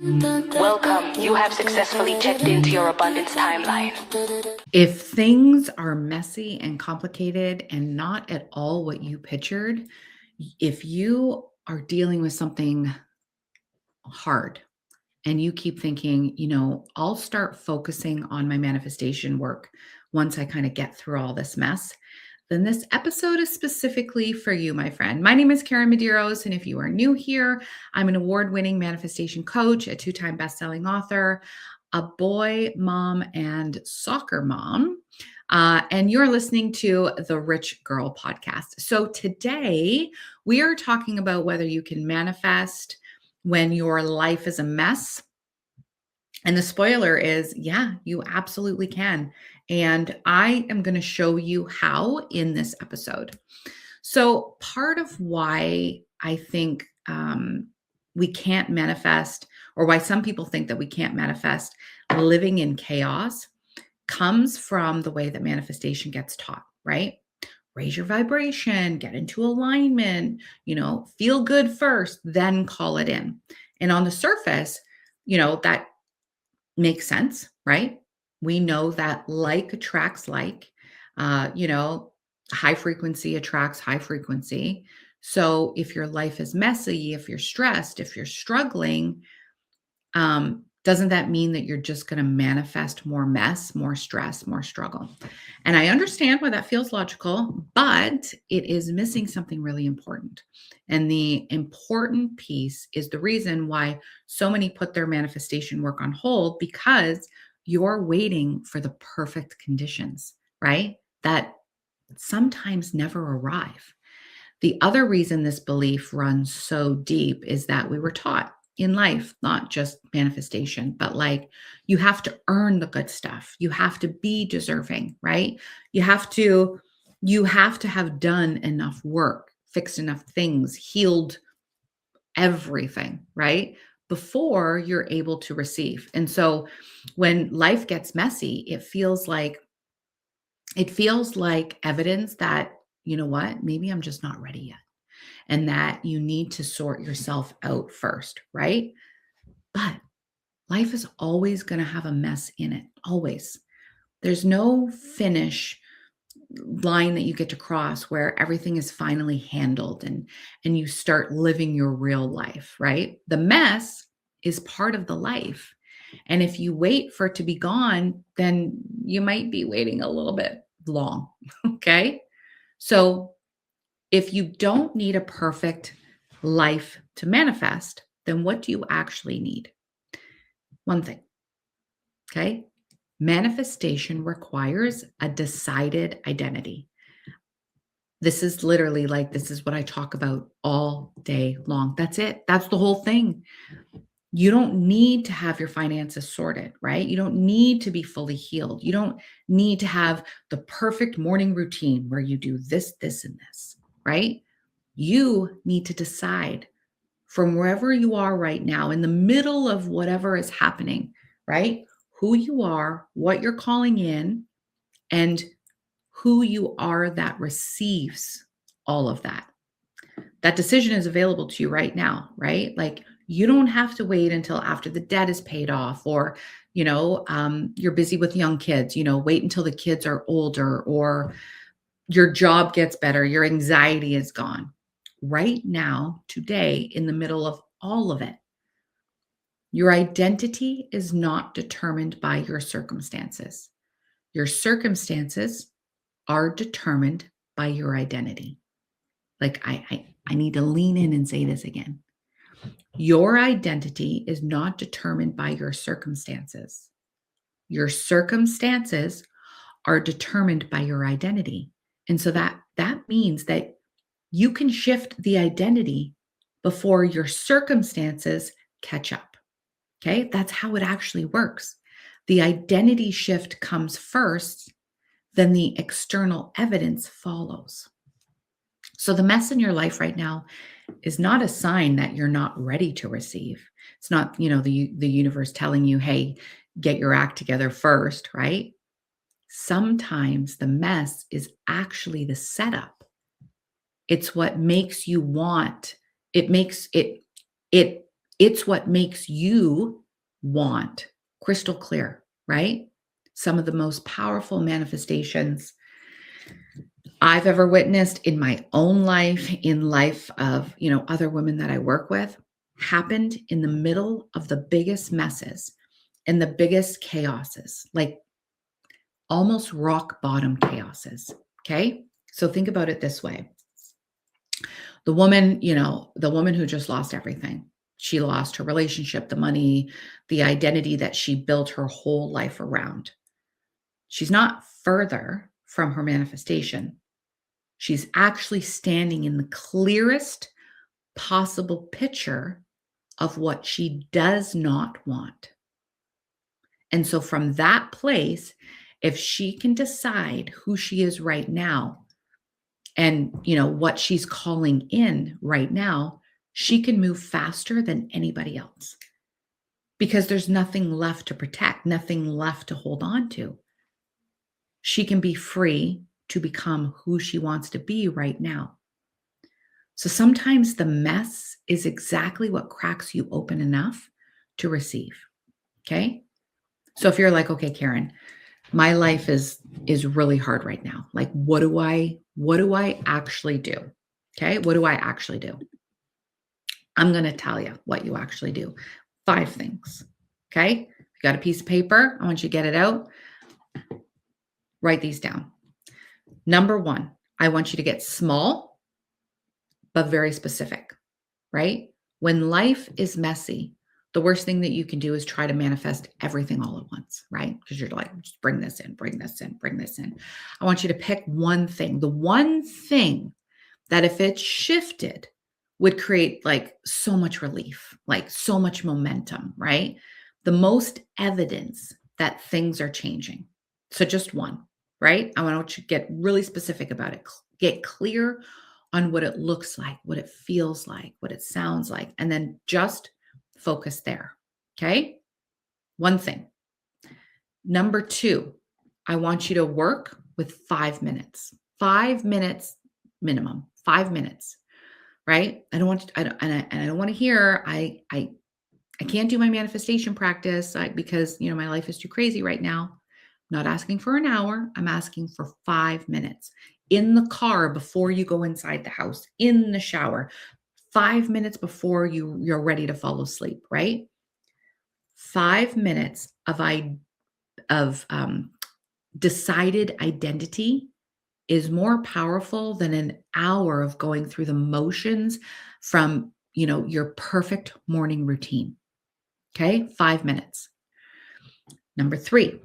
Welcome. You have successfully checked into your abundance timeline. If things are messy and complicated and not at all what you pictured, if you are dealing with something hard and you keep thinking, I'll start focusing on my manifestation work once I kind of get through all this mess, then this episode is specifically for you, my friend. My name is Karyn Medeiros, and if you are new here, I'm an award-winning manifestation coach, a two-time best-selling author, a boy mom, and soccer mom. And you're listening to the Rich Girl podcast. So today we are talking about whether you can manifest when your life is a mess. And the spoiler is, yeah, you absolutely can. And I am going to show you how in this episode. So, part of why I think we can't manifest, or why some people think that we can't manifest living in chaos, comes from the way that manifestation gets taught, right? Raise your vibration, get into alignment, feel good first, then call it in. And on the surface, that makes sense, right? We know that like attracts like, high frequency attracts high frequency. So if your life is messy, if you're stressed, if you're struggling, doesn't that mean that you're just going to manifest more mess, more stress, more struggle? And I understand why that feels logical, but it is missing something really important. And the important piece is the reason why so many put their manifestation work on hold, because you're waiting for the perfect conditions, right? That sometimes never arrive. The other reason this belief runs so deep is that we were taught in life, not just manifestation, but like you have to earn the good stuff. You have to be deserving, right? You have to have done enough work, fixed enough things, healed everything, right? Before you're able to receive. And so when life gets messy, it feels like evidence that, you know what, maybe I'm just not ready yet, and that you need to sort yourself out first, right? But life is always going to have a mess in it, always. There's no finish line that you get to cross where everything is finally handled and you start living your real life, right? The mess is part of the life. And if you wait for it to be gone, then you might be waiting a little bit long, okay? So if you don't need a perfect life to manifest, then what do you actually need? One thing, okay? Manifestation requires a decided identity. This is literally this is what I talk about all day long. That's it. That's the whole thing. You don't need to have your finances sorted, right? You don't need to be fully healed. You don't need to have the perfect morning routine where you do this, this, and this, right? You need to decide from wherever you are right now, in the middle of whatever is happening, right? Who you are, what you're calling in, and who you are that receives all of that. That decision is available to you right now, right? Like you don't have to wait until after the debt is paid off, or, you're busy with young kids, wait until the kids are older, or your job gets better, your anxiety is gone. Right now, today, in the middle of all of it, your identity is not determined by your circumstances. Your circumstances are determined by your identity. Like I need to lean in and say this again. Your identity is not determined by your circumstances. Your circumstances are determined by your identity. And so that means that you can shift the identity before your circumstances catch up. Okay? That's how it actually works. The identity shift comes first, then the external evidence follows. So the mess in your life right now is not a sign that you're not ready to receive. It's not, the universe telling you, hey, get your act together first, right? Sometimes the mess is actually the setup. It's what makes you want, it makes it It's what makes you want. Crystal clear, right? Some of the most powerful manifestations I've ever witnessed in my own life, in life of, other women that I work with, happened in the middle of the biggest messes and the biggest chaoses, like almost rock bottom chaoses. Okay. So think about it this way. The woman, the woman who just lost everything. She lost her relationship, the money, the identity that she built her whole life around. She's not further from her manifestation. She's actually standing in the clearest possible picture of what she does not want. And so from that place, if she can decide who she is right now and, what she's calling in right now, she can move faster than anybody else because there's nothing left to protect, nothing left to hold on to. She can be free to become who she wants to be right now. So sometimes the mess is exactly what cracks you open enough to receive. Okay. So if you're like, okay, Karyn, my life is really hard right now. Like, what do I actually do? Okay. What do I actually do? I'm going to tell you what you actually do. 5 things. Okay. You got a piece of paper. I want you to get it out. Write these down. Number 1, I want you to get small, but very specific, right? When life is messy, the worst thing that you can do is try to manifest everything all at once, right? Because you're like, just bring this in, bring this in, bring this in. I want you to pick one thing, the one thing that if it shifted would create like so much relief, like so much momentum, right? The most evidence that things are changing. So just one, right? I want you to get really specific about it. Get clear on what it looks like, what it feels like, what it sounds like, and then just focus there. Okay? One thing. Number 2, I want you to work with 5 minutes. 5 minutes minimum. 5 minutes. Right? I don't want to, I don't want to hear I can't do my manifestation practice because my life is too crazy right now. I'm not asking for an hour. I'm asking for 5 minutes in the car before you go inside the house, in the shower, 5 minutes before you're ready to fall asleep, right? 5 minutes of decided identity is more powerful than an hour of going through the motions from, your perfect morning routine. Okay? 5 minutes. Number 3,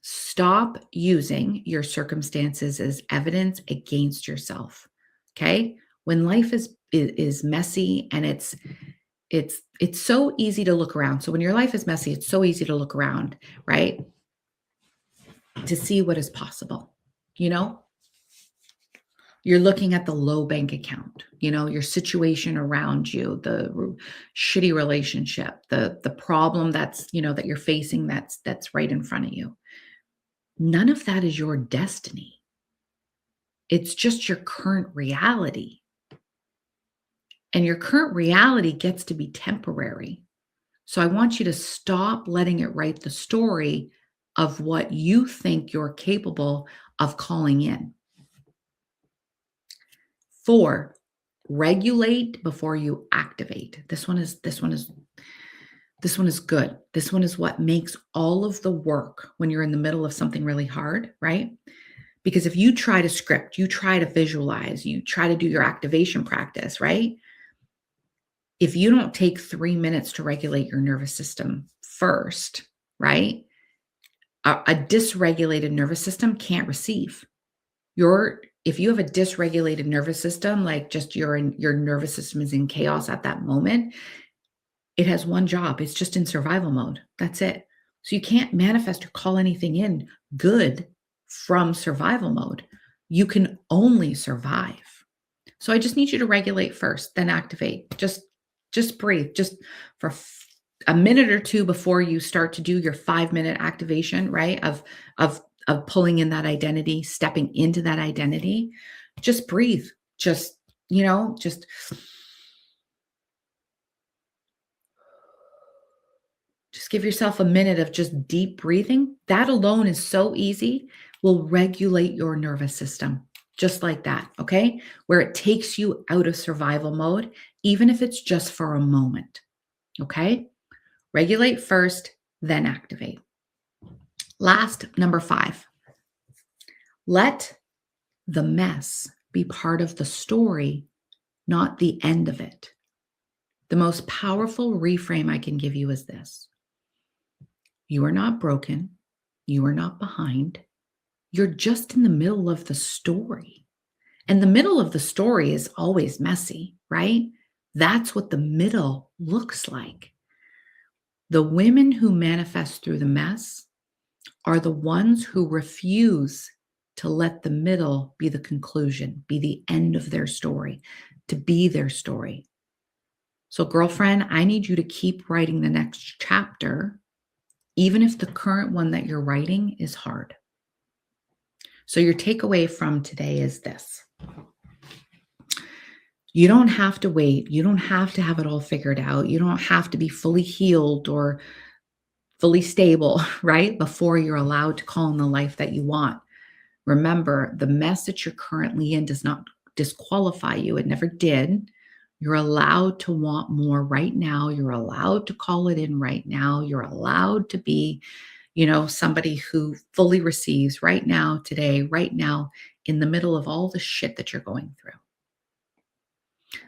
stop using your circumstances as evidence against yourself. Okay? When life is messy and it's so easy to look around. So when your life is messy, it's so easy to look around, right? To see what is possible. You're looking at the low bank account, your situation around you, the shitty relationship, the problem that's, that you're facing that's right in front of you. None of that is your destiny. It's just your current reality. And your current reality gets to be temporary. So I want you to stop letting it write the story of what you think you're capable of calling in. 4, regulate before you activate. This one is good. This one is what makes all of the work when you're in the middle of something really hard, right? Because if you try to script, you try to visualize, you try to do your activation practice, right? If you don't take 3 minutes to regulate your nervous system first, right? A dysregulated nervous system can't receive. If you have a dysregulated nervous system, like just your nervous system is in chaos at that moment, it has one job. It's just in survival mode. That's it. So you can't manifest or call anything in good from survival mode. You can only survive. So I just need you to regulate first, then activate. Just breathe. Just for a minute or 2 before you start to do your 5-minute activation, right? Of pulling in that identity, stepping into that identity. Just breathe. Just give yourself a minute of just deep breathing. That alone is so easy, will regulate your nervous system just like that, okay? Where it takes you out of survival mode, even if it's just for a moment, okay? Regulate first, then activate. Last, number 5, let the mess be part of the story, not the end of it. The most powerful reframe I can give you is this: you are not broken. You are not behind. You're just in the middle of the story. And the middle of the story is always messy, right? That's what the middle looks like. The women who manifest through the mess are the ones who refuse to let the middle be the conclusion, be the end of their story, to be their story. So, girlfriend, I need you to keep writing the next chapter, even if the current one that you're writing is hard. So, your takeaway from today is this: you don't have to wait. You don't have to have it all figured out. You don't have to be fully healed or fully stable, right? Before you're allowed to call in the life that you want. Remember, the mess that you're currently in does not disqualify you. It never did. You're allowed to want more right now. You're allowed to call it in right now. You're allowed to be, somebody who fully receives right now, today, right now, in the middle of all the shit that you're going through.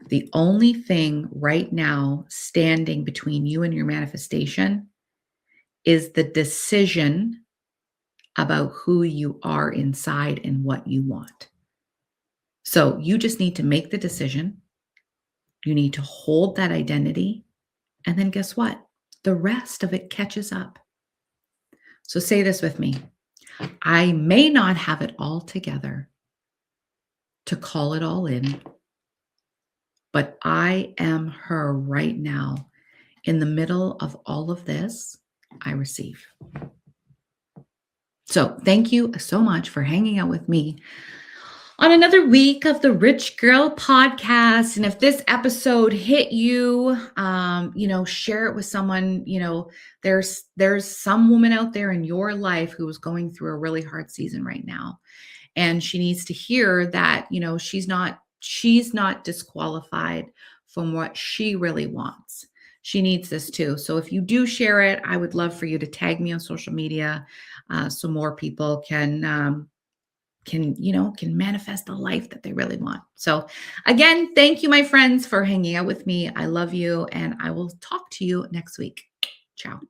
The only thing right now standing between you and your manifestation is the decision about who you are inside and what you want. So you just need to make the decision. You need to hold that identity. And then guess what? The rest of it catches up. So say this with me: I may not have it all together to call it all in, but I am her right now. In the middle of all of this, I receive. So thank you so much for hanging out with me on another week of the Rich Girl Podcast. And if this episode hit you, share it with someone. There's some woman out there in your life who is going through a really hard season right now. And she needs to hear that, she's not disqualified from what she really wants. She needs this too. So if you do share it, I would love for you to tag me on social media so more people can manifest the life that they really want. So again, thank you, my friends, for hanging out with me. I love you, and I will talk to you next week. Ciao.